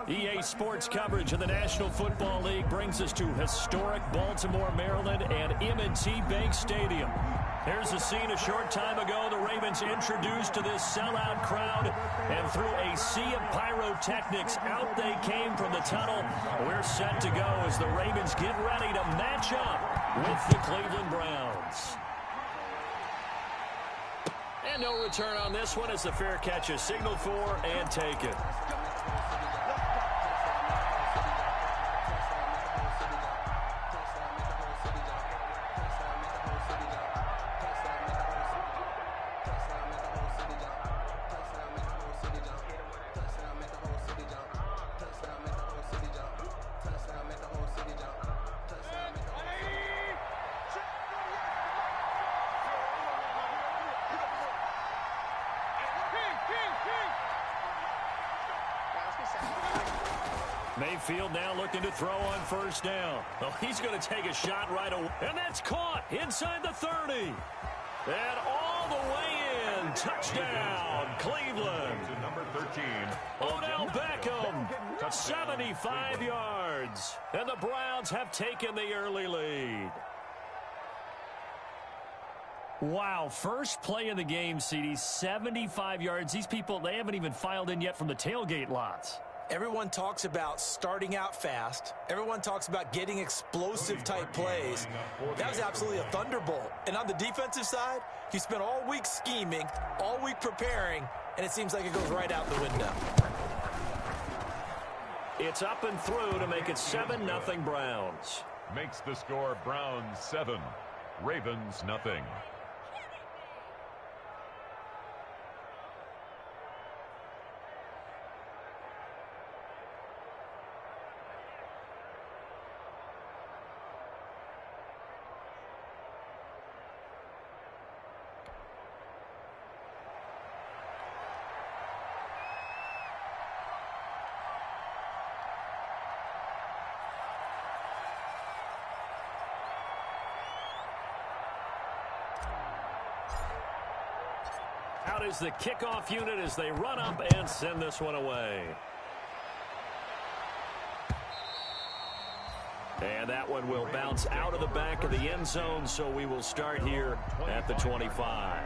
EA Sports coverage of the National Football League brings us to historic Baltimore, Maryland, and M&T Bank Stadium. Here's a scene a short time ago. The Ravens introduced to this sellout crowd, and through a sea of pyrotechnics, out they came from the tunnel. We're set to go as the Ravens get ready to match up with the Cleveland Browns. And no return on this one as the fair catch is signaled for and taken. Mayfield now looking to throw on first down. Oh, he's going to take a shot right away. And that's caught inside the 30. And all the way in. Touchdown, Cleveland. To number 13. Odell Beckham, 75 yards. And the Browns have taken the early lead. Wow, first play of the game, CD, 75 yards. These people, they haven't even filed in yet from the tailgate lots. Everyone talks about starting out fast. Everyone talks about getting explosive-type plays. That was absolutely a thunderbolt. And on the defensive side, he spent all week scheming, all week preparing, and it seems like it goes right out the window. It's up and through to make it 7-0 Browns. Makes the score Browns 7, Ravens nothing. Out is the kickoff unit as they run up and send this one away. And that one will bounce out of the back of the end zone, so we will start here at the 25.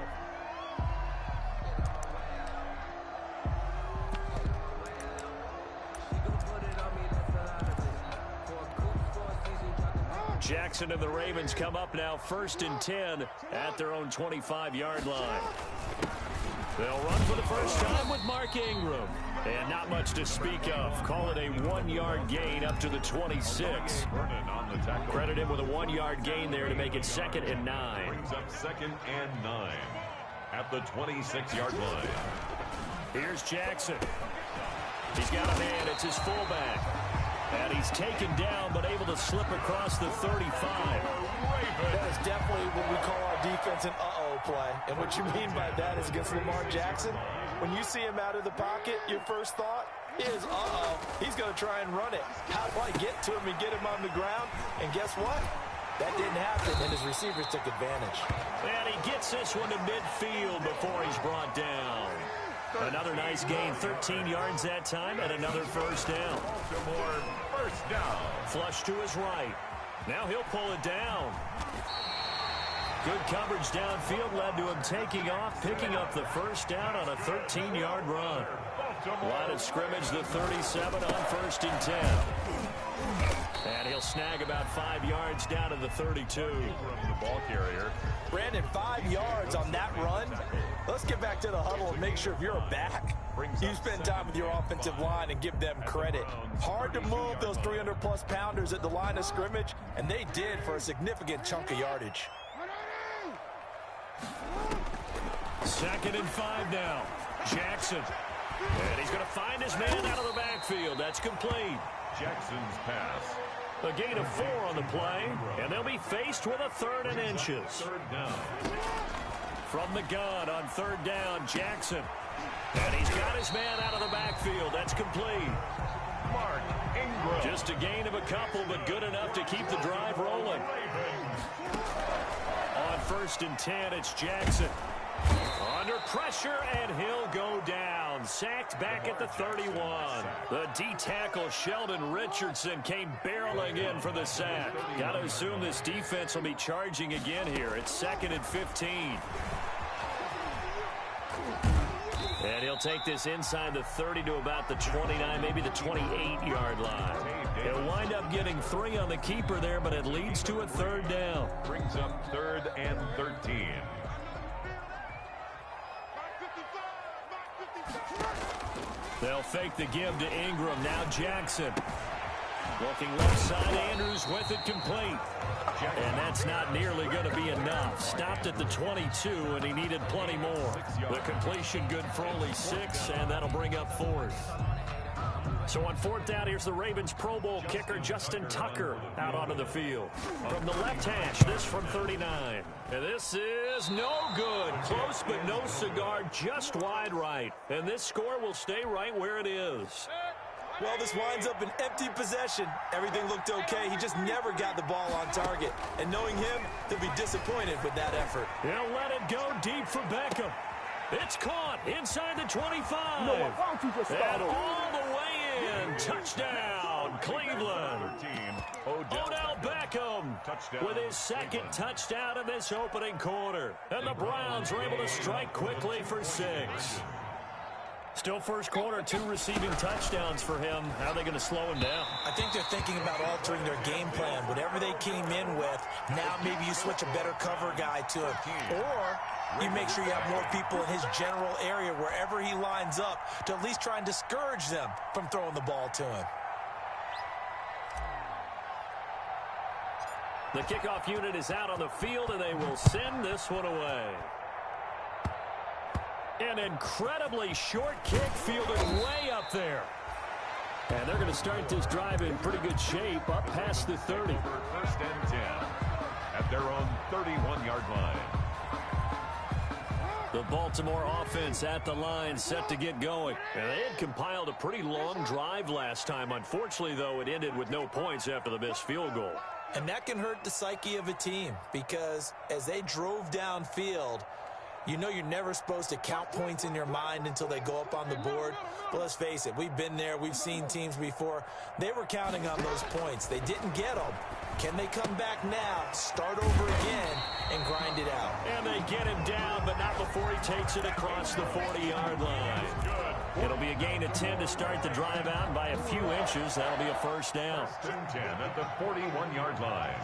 Jackson and the Ravens come up now 1st and 10 at their own 25-yard line. They'll run for the first time with Mark Ingram. And not much to speak of. Call it a 1-yard gain up to the 26. Credit him with a 1-yard gain there to make it 2nd and 9. Brings up 2nd and 9 at the 26-yard line. Here's Jackson. He's got a man. It's his fullback. And he's taken down, but able to slip across the 35. That is definitely what we call our defense an uh-oh play. And what you mean by that is against Lamar Jackson, when you see him out of the pocket, your first thought is, uh-oh, he's going to try and run it. How do I get to him and get him on the ground? And guess what? That didn't happen, and his receivers took advantage. And he gets this one to midfield before he's brought down. Another nice gain, 13 yards that time, and another first down. Baltimore first down. Flush to his right. Now he'll pull it down. Good coverage downfield led to him taking off, picking up the first down on a 13-yard run. Line of scrimmage, the 37 on 1st and 10. And he'll snag about 5 yards down to the 32. From the ball carrier. Brandon, 5 yards on that run. Let's get back to the huddle and make sure if you're a back, you spend time with your offensive line and give them credit. Hard to move those 300-plus pounders at the line of scrimmage, and they did for a significant chunk of yardage. 2nd and 5 now. Jackson. And he's going to find his man out of the backfield. That's complete. Jackson's pass. A gain of 4 on the play, and they'll be faced with a 3rd and inches. 3rd down. From the gun on 3rd down, Jackson. And he's got his man out of the backfield. That's complete. Mark Ingram. Just a gain of a couple, but good enough to keep the drive rolling. On 1st 1st and 10. It's Jackson. Under pressure, and he'll go down. Sacked back at the 31. The D-tackle, Sheldon Richardson, came barreling in for the sack. Got to assume this defense will be charging again here. It's 2nd and 15. And he'll take this inside the 30 to about the 29, maybe the 28-yard line. He'll wind up getting 3 on the keeper there, but it leads to a 3rd down. Brings up 3rd and 13. They'll fake the give to Ingram. Now Jackson. Looking left side, Andrews with it complete. And that's not nearly going to be enough. Stopped at the 22, and he needed plenty more. The completion good for only 6, and that'll bring up 4th. So on 4th down, here's the Ravens Pro Bowl kicker Justin Tucker out onto the field. From the left hash, this from 39. And this is no good. Close but no cigar, just wide right. And this score will stay right where it is. Well, this winds up an empty possession. Everything looked okay. He just never got the ball on target. And knowing him, he'll be disappointed with that effort. He'll let it go deep for Beckham. It's caught inside the 25. No, why don't you just start and all the way in. Touchdown, Cleveland. Odell Beckham with his 2nd touchdown in this opening quarter. And the Browns are able to strike quickly for 6. Still first quarter, 2 receiving touchdowns for him. How are they going to slow him down? I think they're thinking about altering their game plan. Whatever they came in with, now maybe you switch a better cover guy to him. Or you make sure you have more people in his general area wherever he lines up to at least try and discourage them from throwing the ball to him. The kickoff unit is out on the field, and they will send this one away. An incredibly short kick fielded way up there. And they're going to start this drive in pretty good shape up past the 30. 1st and 10 at their own 31-yard line. The Baltimore offense at the line set to get going. And they had compiled a pretty long drive last time. Unfortunately, though, it ended with no points after the missed field goal. And that can hurt the psyche of a team because as they drove downfield, you know you're never supposed to count points in your mind until they go up on the board. But let's face it, we've been there. We've seen teams before. They were counting on those points. They didn't get them. Can they come back now, start over again, and grind it out? And they get him down, but not before he takes it across the 40-yard line. It'll be a gain of 10 to start the drive out. By a few inches, that'll be a 1st down. 1st and 10 at the 41-yard line.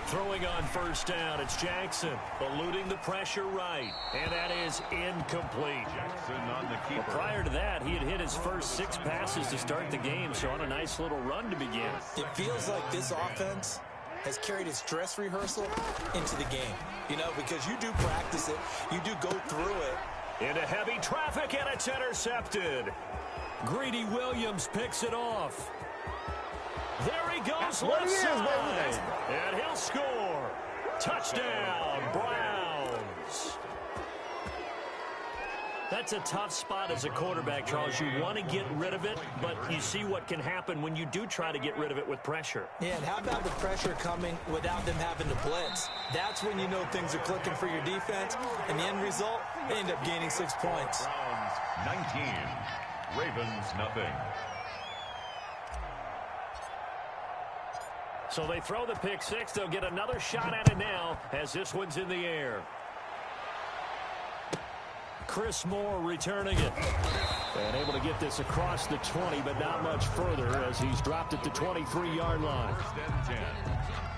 Throwing on 1st down, it's Jackson, eluding the pressure right, and that is incomplete. Jackson on the keeper. Well, prior to that, he had hit his first 6 passes to start the game, so on a nice little run to begin. It feels like this offense has carried its dress rehearsal into the game, you know, because you do practice it, you do go through it. Into heavy traffic, and it's intercepted. Greedy Williams picks it off. There he goes left side, and he'll score. Touchdown, Browns. That's a tough spot as a quarterback, Charles. You want to get rid of it, but you see what can happen when you do try to get rid of it with pressure. Yeah, and how about the pressure coming without them having to blitz? That's when you know things are clicking for your defense, and the end result, they end up gaining 6 points. Browns 19, Ravens nothing. So they throw the pick 6. They'll get another shot at it now as this one's in the air. Chris Moore returning it. And able to get this across the 20, but not much further as he's dropped it to 23-yard line. 1st and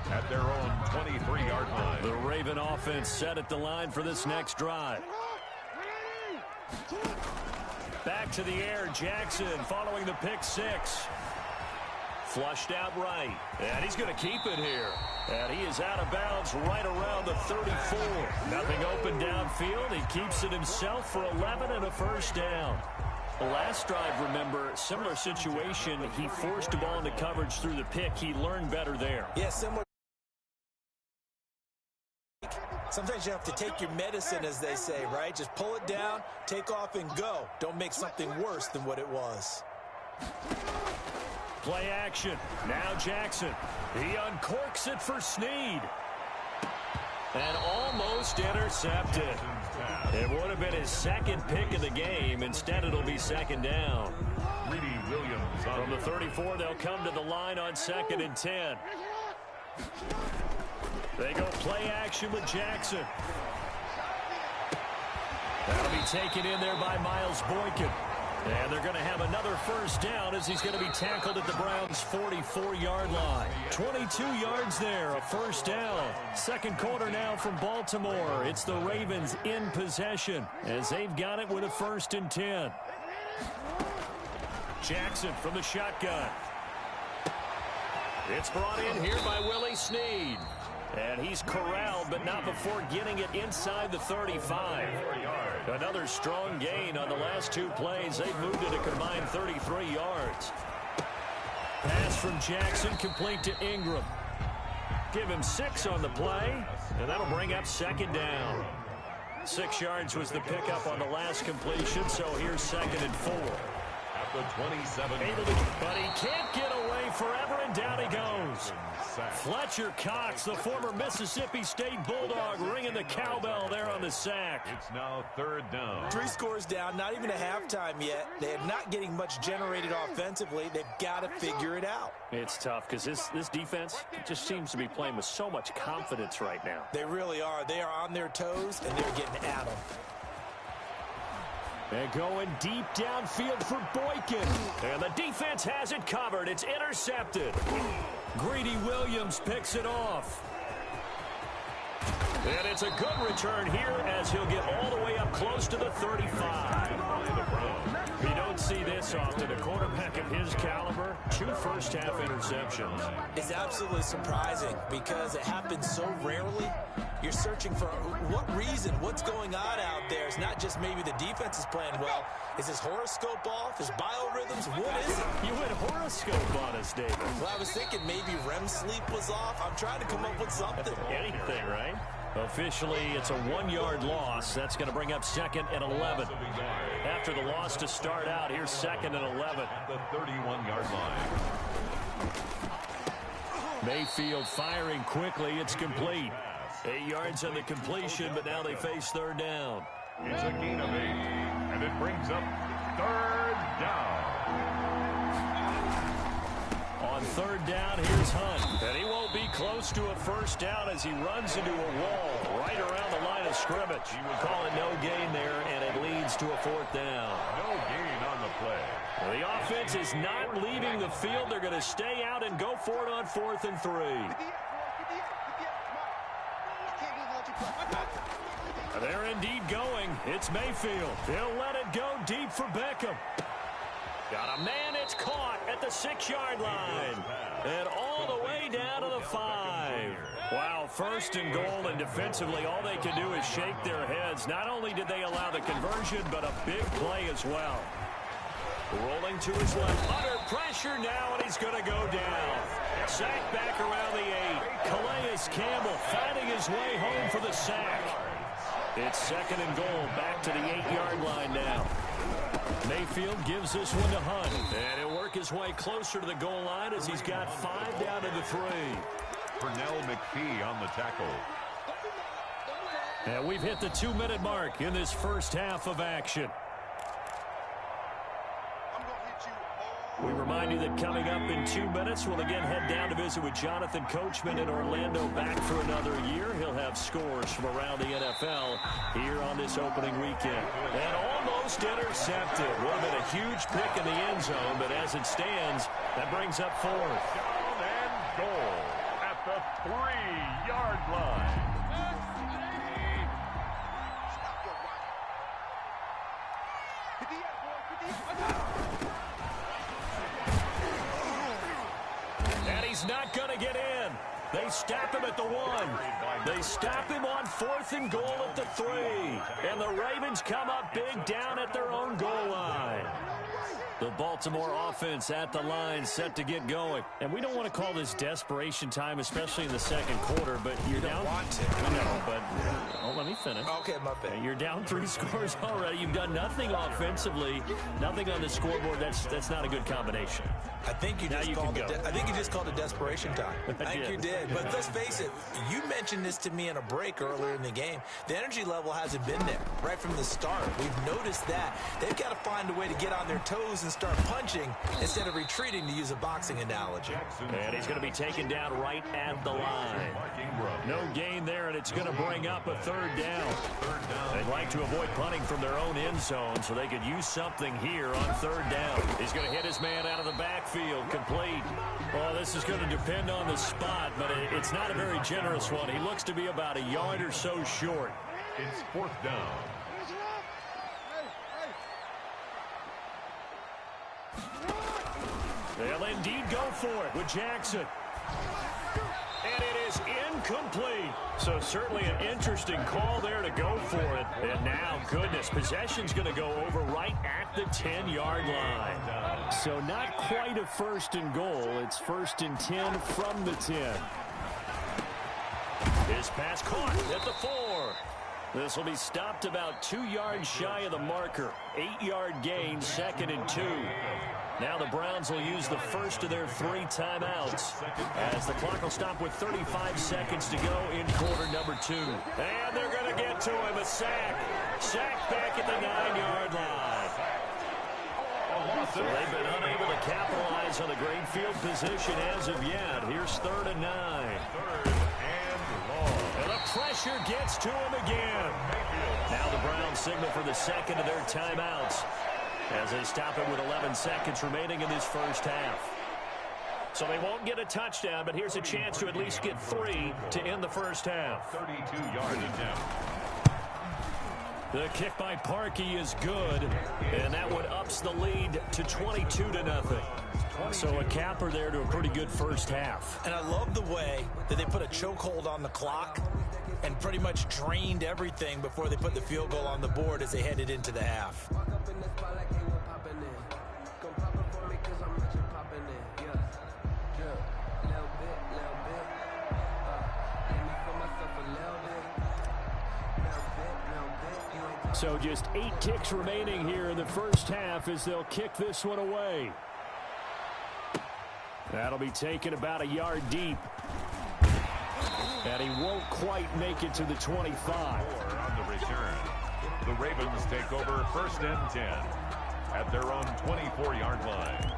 10 at their own 23-yard line. The Raven offense set at the line for this next drive. Back to the air, Jackson following the pick 6. Flushed out right, and he's going to keep it here. And he is out of bounds right around the 34. Nothing open downfield. He keeps it himself for 11 and a 1st down. The last drive, remember, similar situation. He forced the ball into coverage through the pick. He learned better there. Yeah, similar. Sometimes you have to take your medicine, as they say, right? Just pull it down, take off, and go. Don't make something worse than what it was. play action. Now Jackson. He uncorks it for Snead. And almost intercepted. It would have been his second pick of the game. Instead, it'll be second down. From the 34, they'll come to the line on 2nd and 10. They go play action with Jackson. That'll be taken in there by Miles Boykin. And they're going to have another first down as he's going to be tackled at the Browns' 44-yard line. 22 yards there, a first down. Second quarter now from Baltimore. It's the Ravens in possession as they've got it with a 1st and 10. Jackson from the shotgun. It's brought in here by Willie Snead. And he's corralled, but not before getting it inside the 35. Another strong gain on the last 2 plays. They've moved it a combined 33 yards. Pass from Jackson, complete to Ingram. Give him 6 on the play, and that'll bring up 2nd down. 6 yards was the pickup on the last completion, so here's 2nd and 4. At the 27. But he can't get away forever, and down he goes. Fletcher Cox, the former Mississippi State Bulldog, ringing the cowbell there on the sack. It's now 3rd down. 3 scores down, not even a halftime yet. They're not getting much generated offensively. They've got to figure it out. It's tough because this defense just seems to be playing with so much confidence right now. They really are. They are on their toes, and they're getting at them. And going deep downfield for Boykin. And the defense has it covered. It's intercepted. Greedy Williams picks it off. And it's a good return here as he'll get all the way up close to the 35. You don't see this often. A quarterback of his caliber, 2 first-half interceptions. It's absolutely surprising because it happens so rarely. You're searching for what reason, what's going on out there. It's not just maybe the defense is playing well. Is his horoscope off? His biorhythms? What is it? You went horoscope on us, David. Well, I was thinking maybe REM sleep was off. I'm trying to come up with something. Anything, right? Officially, it's a 1-yard loss. That's going to bring up 2nd and 11. After the loss to start out, here's 2nd and 11. At the 31-yard line. Mayfield firing quickly. It's complete. 8 yards on the completion, but now they face 3rd down. It's a gain of 8, and it brings up 3rd down. On 3rd down, here's Hunt. And he won't be close to a first down as he runs into a wall right around the line of scrimmage. He would call it no gain there, and it leads to a 4th down. No gain on the play. The offense is not leaving the field. They're going to stay out and go for it on 4th and 3. They're indeed going. It's Mayfield. He'll let it go deep for Beckham. Got a man, it's caught at the 6-yard line. And all the way down to the 5. Wow, 1st and goal, and defensively all they can do is shake their heads. Not only did they allow the conversion, but a big play as well. Rolling to his left, under pressure now, and he's going to go down. Sack back around the 8. Calais Campbell finding his way home for the sack. It's 2nd and goal, back to the 8-yard line now. Mayfield gives this one to Hunt. And he'll work his way closer to the goal line as he's got 5 down to the 3. Pernell McPhee on the tackle. And we've hit the 2-minute mark in this first half of action. We remind you that coming up in 2 minutes, we'll again head down to visit with Jonathan Coachman in Orlando, back for another year. He'll have scores from around the NFL here on this opening weekend. And almost intercepted. Would have been a huge pick in the end zone, but as it stands, that brings up 4th. Down and goal at the 3-yard line. And he's not going to get in. They stop him at the 1. They stop him on 4th and goal at the 3. And the Ravens come up big down at their own goal line. The Baltimore offense at the line, set to get going. And we don't want to call this desperation time, especially in the second quarter, but you're down. Want to. I know, but let me finish. Okay, my bad. You're down 3 scores already. You've done nothing offensively, nothing on the scoreboard. That's not a good combination. I think you just called it desperation time. I think you did. But let's face it, you mentioned this to me in a break earlier in the game. The energy level hasn't been there right from the start. We've noticed that. They've got to find a way to get on their toes and start punching instead of retreating, to use a boxing analogy. And he's going to be taken down right at the line. No gain there, and it's going to bring up a 3rd down. They'd like to avoid punting from their own end zone, so they could use something here on 3rd down. He's going to hit his man out of the backfield, complete. Well, this is going to depend on the spot, but it's not a very generous one. He looks to be about a yard or so short. It's 4th down. They'll indeed go for it with Jackson. And it is incomplete. So certainly an interesting call there to go for it. And now, goodness, possession's going to go over right at the 10-yard line. So not quite a 1st and goal. It's 1st and 10 from the 10. His pass caught at the 4. This will be stopped about 2 yards shy of the marker. 8-yard gain, 2nd and 2. Now the Browns will use the first of their 3 timeouts as the clock will stop with 35 seconds to go in quarter number 2. And they're going to get to him. A sack. Sack back at the 9-yard line. So they've been unable to capitalize on the great field position as of yet. Here's 3rd and 9. 3rd and long. And the pressure gets to him again. Now the Browns signal for the 2nd of their timeouts as they stop it with 11 seconds remaining in this first half. So they won't get a touchdown, but here's a chance to at least get 3 to end the first half. 32 yards down. The kick by Parkey is good, and that one ups the lead to 22-0. So a capper there to a pretty good first half. And I love the way that they put a chokehold on the clock and pretty much drained everything before they put the field goal on the board as they headed into the half. So just 8 kicks remaining here in the first half as they'll kick this one away. That'll be taken about a yard deep. And he won't quite make it to the 25. On the return, the Ravens take over 1st and 10 at their own 24-yard line.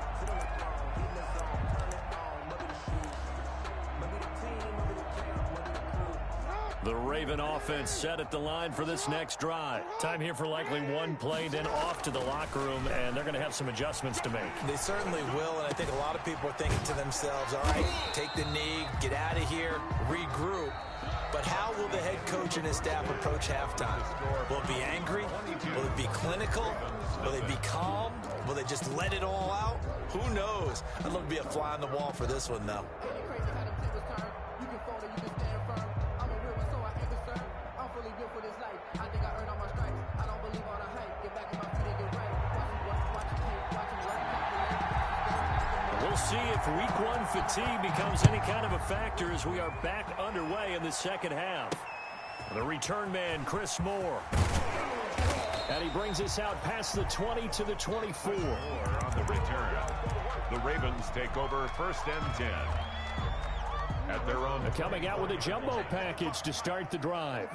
The Raven offense set at the line for this next drive. Time here for likely 1 play, then off to the locker room, and they're going to have some adjustments to make. They certainly will, and I think a lot of people are thinking to themselves, all right, take the knee, get out of here, regroup. But how will the head coach and his staff approach halftime? Will it be angry? Will it be clinical? Will they be calm? Will they just let it all out? Who knows? I'd love to be a fly on the wall for this one, though. We'll see if week 1 fatigue becomes any kind of a factor as we are back underway in the second half. The return man, Chris Moore. And he brings us out past the 20 to the 24. On the return, the Ravens take over 1st and 10 at their own. Coming out with a jumbo package to start the drive.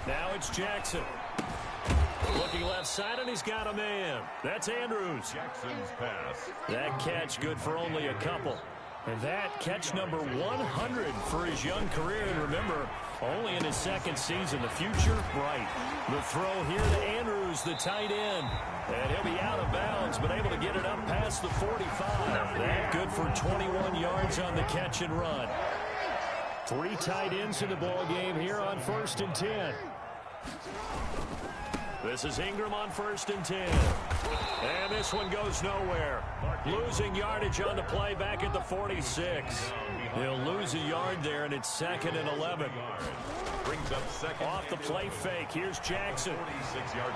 Now it's Jackson. Looking left side, and he's got a man. That's Andrews. Jackson's pass. That catch good for only a couple. And that catch number 100 for his young career. And remember, only in his 2nd season. The future, bright. The throw here to Andrews, the tight end. And he'll be out of bounds, but able to get it up past the 45. That good for 21 yards on the catch and run. 3 tight ends in the ball game here on 1st and 10. This is Ingram on 1st and 10. And this one goes nowhere. Losing yardage on the play back at the 46. He'll lose a yard there, and it's 2nd and 11. Brings up second. Off the play fake. Here's Jackson.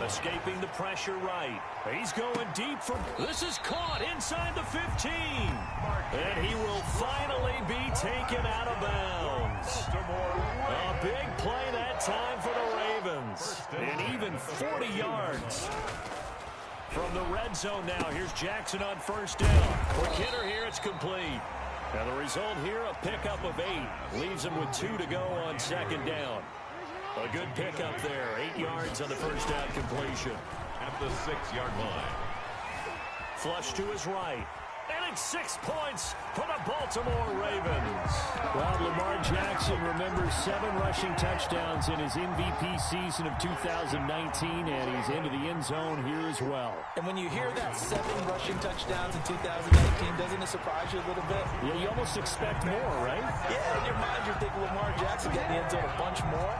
Escaping the pressure right. He's going deep for... This is caught inside the 15. And he will finally be taken out of bounds. A big play that time for the Ravens. And even 40 yards. From the red zone now, here's Jackson on 1st down. For Kidder here, it's complete. And the result here, a pickup of 8. Leaves him with 2 to go on 2nd down. A good pickup there. 8 yards on the 1st down completion. At the 6-yard line. Flush to his right. And it's 6 points for the Baltimore Ravens. Well, Lamar Jackson remembers 7 rushing touchdowns in his MVP season of 2019, and he's into the end zone here as well. And when you hear that 7 rushing touchdowns in 2019, doesn't it surprise you a little bit? Yeah, you almost expect more, right? Yeah, in your mind you're thinking Lamar Jackson getting the end zone a bunch more.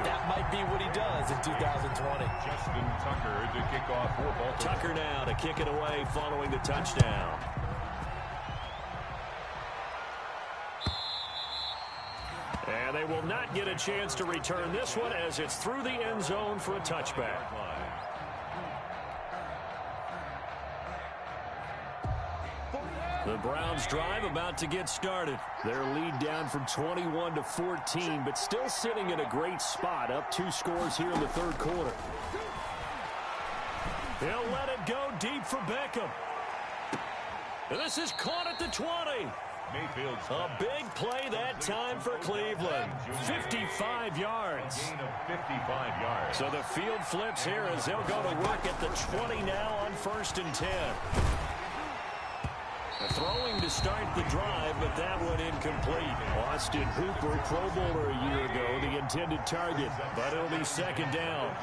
That might be what he does in 2020. Justin Tucker to kick off for Baltimore. Tucker now to kick it away following the touchdown. And they will not get a chance to return this one as it's through the end zone for a touchback. The Browns drive about to get started. Their lead down from 21 to 14, but still sitting in a great spot, up 2 scores here in the 3rd quarter. He'll let it go deep for Beckham. And this is caught at the 20. Mayfield's a big play that time for Cleveland. 55 yards. Gain of 55 yards. So the field flips here as they'll go to work at the 20 now on 1st and 10. Throwing to start the drive, but that one incomplete. Austin Hooper, Pro Bowler a year ago, the intended target, but it'll be 2nd down.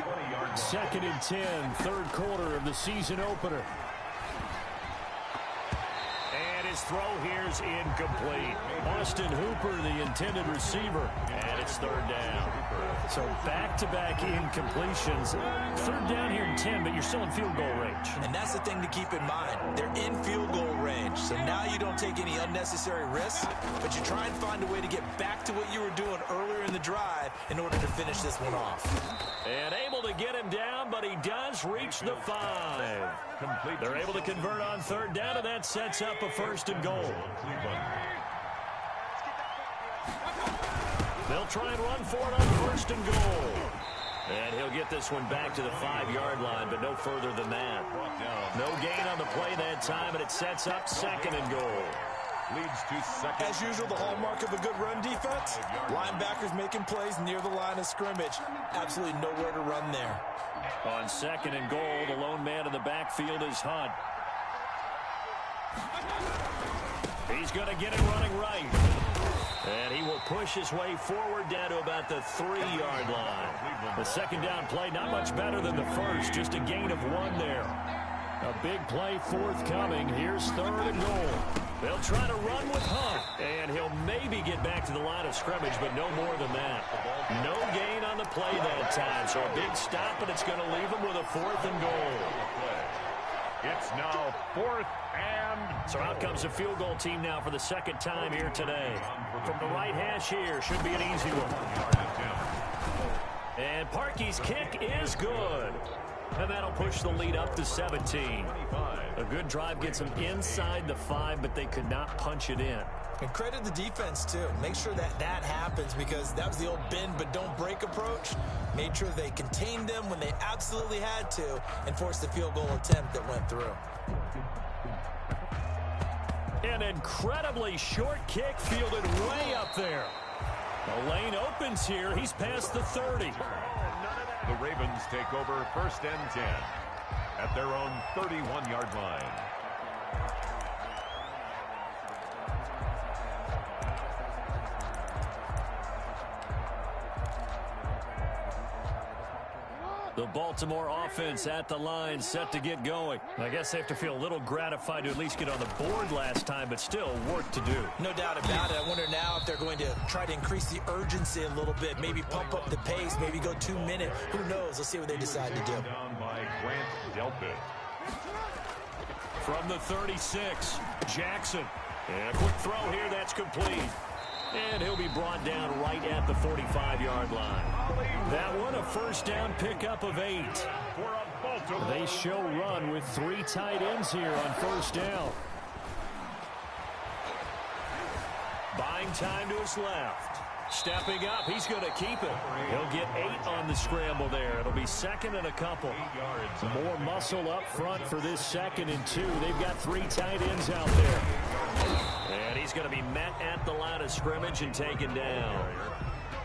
2nd and 10, 3rd quarter of the season opener. His throw here's incomplete. Austin Hooper, the intended receiver, and it's 3rd down. So back-to-back incompletions. 3rd down here in 10, but you're still in field goal range. And that's the thing to keep in mind. They're in field goal range, so now you don't take any unnecessary risks, but you try and find a way to get back to what you were doing earlier in the drive in order to finish this one off. And able to get him down, but he does reach the 5. They're able to convert on 3rd down, and that sets up a 1st and goal. They'll try and run for it on 1st and goal. And he'll get this one back to the 5-yard line, but no further than that. No gain on the play that time, and it sets up 2nd and goal. Leads to 2nd. As usual, the hallmark of a good run defense, linebackers making plays near the line of scrimmage. Absolutely nowhere to run there. On 2nd and goal, the lone man in the backfield is Hunt. He's going to get it running right. And he will push his way forward down to about the 3-yard line. The 2nd down play, not much better than the first, just a gain of 1 there. A big play forthcoming. Here's 3rd and goal. They'll try to run with Hunt, and he'll maybe get back to the line of scrimmage, but no more than that. No gain on the play that time, so a big stop, and it's going to leave him with a 4th and goal. It's now 4th and... So out comes the field goal team now for the 2nd time here today. From the right hash here, should be an easy one. And Parkey's kick is good. And that'll push the lead up to 17. A good drive gets them inside the 5, but they could not punch it in. And credit the defense, too. Make sure that happens, because that was the old bend but don't break approach. Made sure they contained them when they absolutely had to and forced the field goal attempt that went through. An incredibly short kick fielded way up there. The lane opens here. He's past the 30. The Ravens take over 1st and 10 at their own 31-yard line. The Baltimore offense at the line, set to get going. I guess they have to feel a little gratified to at least get on the board last time, but still work to do. No doubt about it. I wonder now if they're going to try to increase the urgency a little bit, maybe pump up the pace, maybe go 2 minutes. Who knows? Let's see what they decide to do. Down by Grant Delpit. From the 36, Jackson. And a quick throw here, that's complete. And he'll be brought down right at the 45-yard line. That one, a first down pickup of 8. They show run with 3 tight ends here on first down. Buying time to his left. Stepping up, he's going to keep it. He'll get 8 on the scramble there. It'll be second and a couple. More muscle up front for this 2nd and 2. They've got 3 tight ends out there. And he's going to be met at the line of scrimmage and taken down.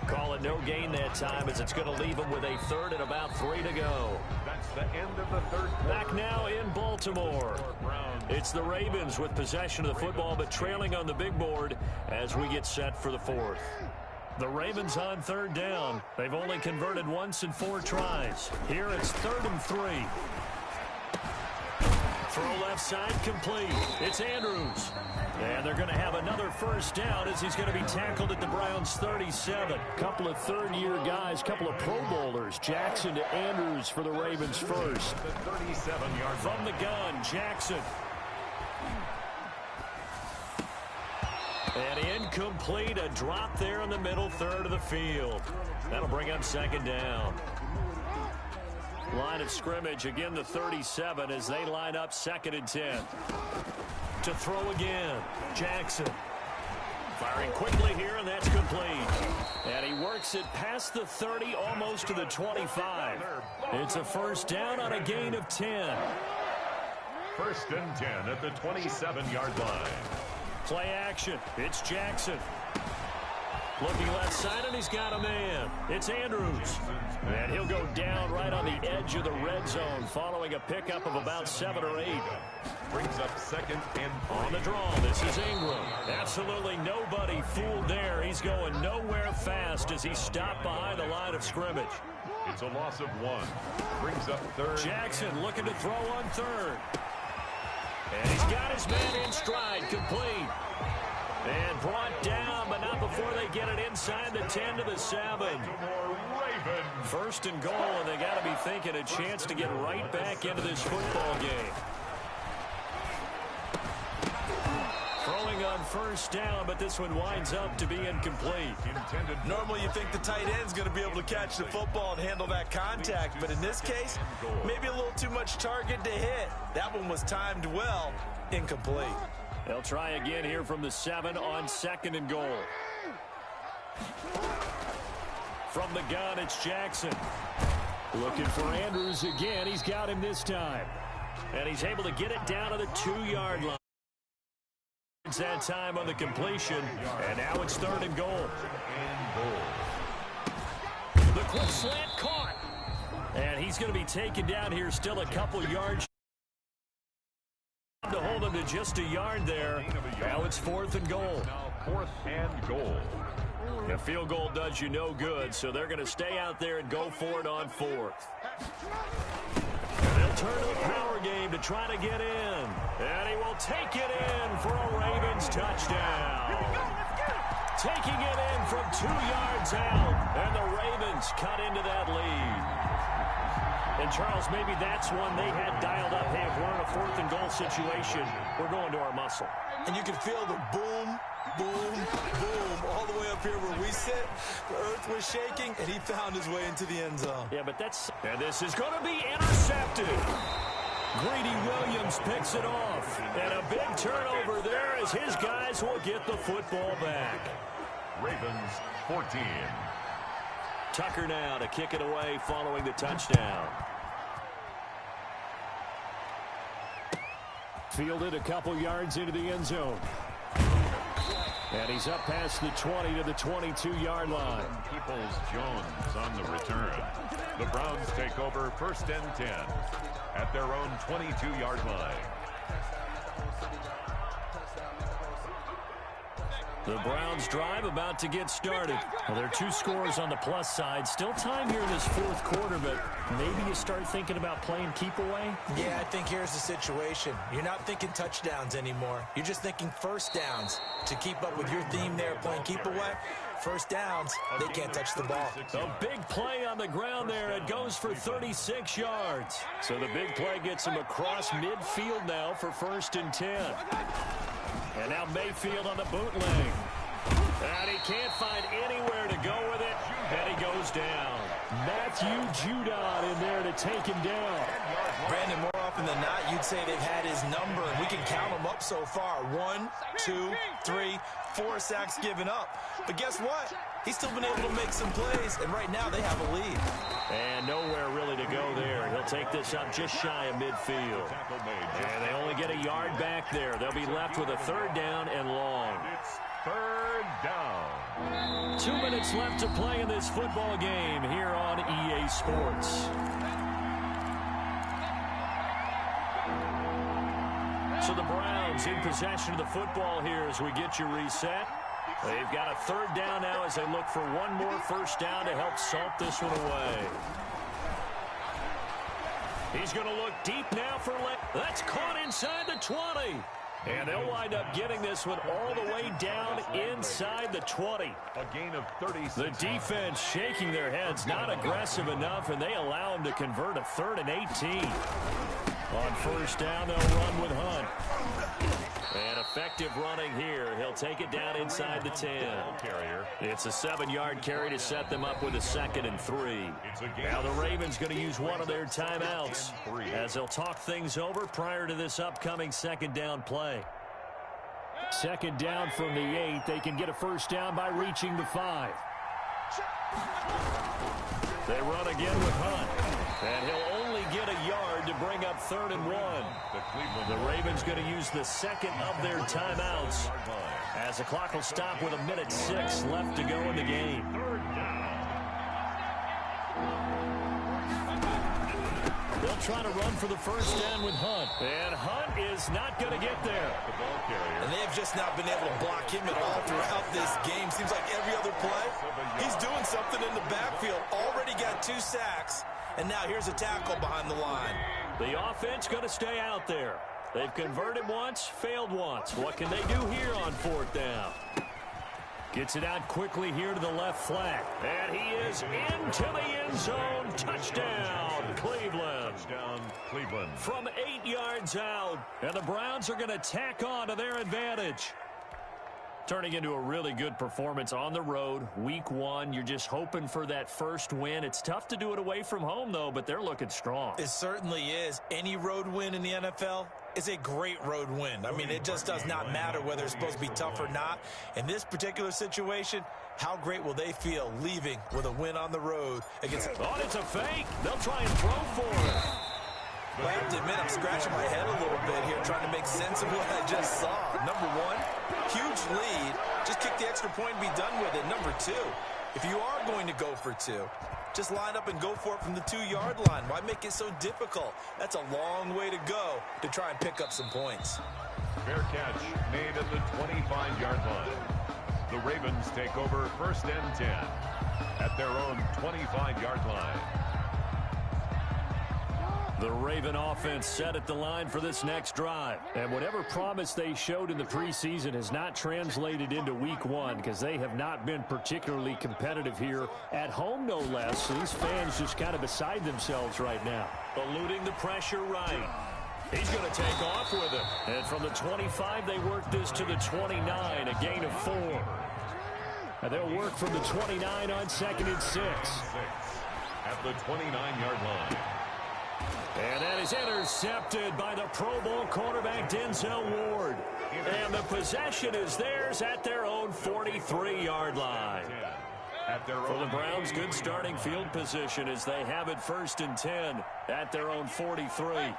Call it no gain that time as it's going to leave him with a 3rd and about 3 to go. That's the end of the 3rd quarter. Back now in Baltimore. It's the Ravens with possession of the football but trailing on the big board as we get set for the 4th. The Ravens on 3rd down. They've only converted once in 4 tries. Here it's 3rd and 3. Throw left side complete. It's Andrews. And they're going to have another first down as he's going to be tackled at the Browns' 37. Couple of 3rd-year guys, couple of Pro Bowlers. Jackson to Andrews for the Ravens first. The 37-yard from the gun, Jackson. And incomplete, a drop there in the middle 3rd of the field. That'll bring up 2nd down. Line of scrimmage, again the 37 as they line up 2nd and 10. To throw again, Jackson. Firing quickly here, and that's complete. And he works it past the 30, almost to the 25. It's a first down on a gain of 10. 1st and 10 at the 27-yard line. Play action. It's Jackson. Looking left side, and he's got a man. It's Andrews. And he'll go down right on the edge of the red zone following a pickup of about 7 or 8. Brings up 2nd and 3. On the draw, this is Ingram. Absolutely nobody fooled there. He's going nowhere fast as he stopped behind the line of scrimmage. It's a loss of 1. Brings up 3rd. Jackson looking to throw on 3rd. And he's got his man in stride, complete. And brought down, but not before they get it inside the 10 to the 7. 1st and goal, and they got to be thinking a chance to get right back into this football game. Throwing on first down, but this one winds up to be incomplete. Normally you think the tight end's going to be able to catch the football and handle that contact, but in this case, maybe a little too much target to hit. That one was timed well, incomplete. They'll try again here from the 7 on 2nd and goal. From the gun, it's Jackson. Looking for Andrews again. He's got him this time. And he's able to get it down to the 2-yard line. That time on the completion, and now it's 3rd and goal. The quick slant caught. And he's going to be taken down here, still a couple yards. To hold him to just a yard there. Now it's 4th and goal. Now 4th and goal. A field goal does you no good, so they're going to stay out there and go for it on 4th. And they'll turn to the power game to try to get in. And he will take it in for a Ravens touchdown. Taking it in from 2 yards out. And the Ravens cut into that lead. And, Charles, maybe that's one they had dialed up. Hey, if we're in a 4th and goal situation, we're going to our muscle. And you can feel the boom, boom, boom all the way up here where we sit. The earth was shaking, and he found his way into the end zone. Yeah, but that's... And this is going to be intercepted. Greedy Williams picks it off. And a big turnover there as his guys will get the football back. Ravens 14. Tucker now to kick it away following the touchdown. Fielded a couple yards into the end zone. And he's up past the 20 to the 22-yard line. Peoples-Jones on the return. The Browns take over 1st and 10 at their own 22-yard line. The Browns drive about to get started. Well, there are 2 scores on the plus side. Still time here in this 4th quarter, but maybe you start thinking about playing keep away? Yeah, I think here's the situation. You're not thinking touchdowns anymore. You're just thinking first downs. To keep up with your theme there, playing keep away, first downs, they can't touch the ball. A big play on the ground there. It goes for 36 yards. So the big play gets him across midfield now for 1st and 10. And now Mayfield on the bootleg. And he can't find anywhere to go with it. And he goes down. Matthew Judon in there to take him down. Brandon, more often than not, you'd say they've had his number, and we can count them up so far. 1, 2, 3, 4 sacks given up. But guess what? He's still been able to make some plays, and right now they have a lead. And nowhere really to go there. He'll take this up just shy of midfield. And they only get a yard back there. They'll be left with a 3rd down and long. It's 3rd down. 2 minutes left to play in this football game here on EA Sports. So the Browns in possession of the football here as we get you reset. They've got a 3rd down now as they look for one more 1st down to help salt this one away. He's going to look deep now for that's caught inside the 20. And they'll wind up getting this one all the way down inside the 20. A gain of 36. The defense shaking their heads, not aggressive enough, and they allow him to convert a 3rd and 18. On 1st down, they'll run with Hunt. And effective running here. He'll take it down inside the 10. It's a 7-yard carry to set them up with a 2nd and 3. Now the Ravens going to use one of their timeouts as they'll talk things over prior to this upcoming 2nd down play. 2nd down from the 8. They can get a 1st down by reaching the 5. They run again with Hunt. And he'll only get a yard to bring up 3rd and 1. The Ravens going to use the 2nd of their timeouts as the clock will stop with 1:06 left to go in the game. They'll try to run for the 1st down with Hunt. And Hunt is not going to get there. And they have just not been able to block him at all throughout this game. Seems like every other play, he's doing something in the backfield. Already got 2 sacks. And now here's a tackle behind the line. The offense going to stay out there. They've converted once, failed once. What can they do here on 4th down? Gets it out quickly here to the left flat. And he is into the end zone. Touchdown, Cleveland. Touchdown, Cleveland. From 8 yards out. And the Browns are going to tack on to their advantage. Turning into a really good performance on the road. Week 1, you're just hoping for that 1st win. It's tough to do it away from home, though, but they're looking strong. It certainly is. Any road win in the NFL is a great road win. I mean, it just does not matter whether it's supposed to be tough or not. In this particular situation, how great will they feel leaving with a win on the road against... Oh, it's a fake. They'll try and throw for it. I have to admit, I'm scratching my head a little bit here trying to make sense of what I just saw. Number 1, huge lead. Just kick the extra point and be done with it. Number 2, if you are going to go for 2, just line up and go for it from the 2-yard line. Why make it so difficult? That's a long way to go to try and pick up some points. Fair catch made at the 25-yard line. The Ravens take over 1st and 10 at their own 25-yard line. The Raven offense set at the line for this next drive. And whatever promise they showed in the preseason has not translated into week 1 because they have not been particularly competitive here at home, no less. So these fans just kind of beside themselves right now. Eluding the pressure right. He's going to take off with it. And from the 25, they work this to the 29, a gain of 4. And they'll work from the 29 on 2nd and 6. At the 29-yard line. And that is intercepted by the Pro Bowl quarterback Denzel Ward. And the possession is theirs at their own 43-yard line. For the Browns, good starting field position as they have it 1st and 10 at their own 43.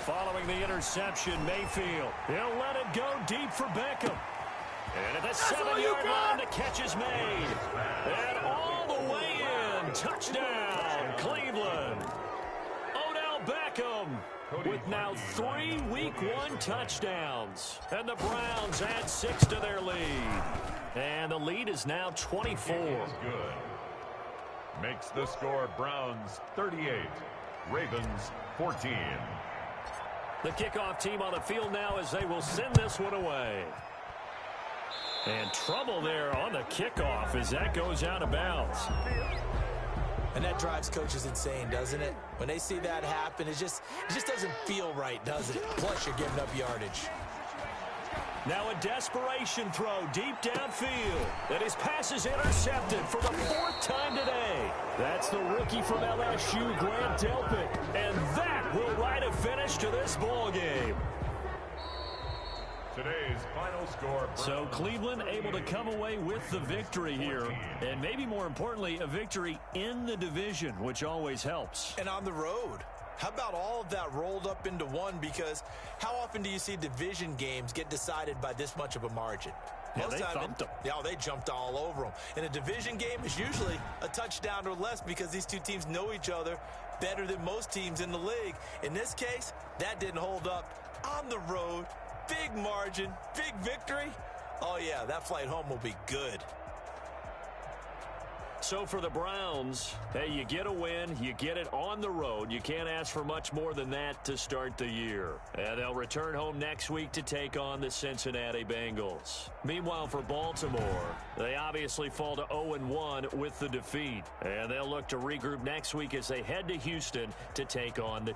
Following the interception, Mayfield. He'll let it go deep for Beckham. And at the 7-yard line, the catch is made. And all the way in. Touchdown, Cleveland. Odell Beckham with now 3 Week 1 touchdowns. And the Browns add 6 to their lead. And the lead is now 24. Good. Makes the score Browns 38, Ravens 14. The kickoff team on the field now as they will send this one away. And trouble there on the kickoff as that goes out of bounds. And that drives coaches insane, doesn't it? When they see that happen, it just doesn't feel right, does it? Plus, you're giving up yardage. Now a desperation throw deep downfield. And his pass is intercepted for the 4th time today. That's the rookie from LSU, Grant Delpit. And that will write a finish to this ball game. Today's final score. So Cleveland able to come away with the victory here. And maybe more importantly, a victory in the division, which always helps. And on the road. How about all of that rolled up into one? Because how often do you see division games get decided by this much of a margin? Yeah, they thumped them. Yeah, they jumped all over them. And a division game is usually a touchdown or less because these two teams know each other better than most teams in the league. In this case, that didn't hold up. On the road, big margin, big victory. Oh, yeah, that flight home will be good. So for the Browns, hey, you get a win, you get it on the road. You can't ask for much more than that to start the year. And they'll return home next week to take on the Cincinnati Bengals. Meanwhile, for Baltimore, they obviously fall to 0-1 with the defeat. And they'll look to regroup next week as they head to Houston to take on the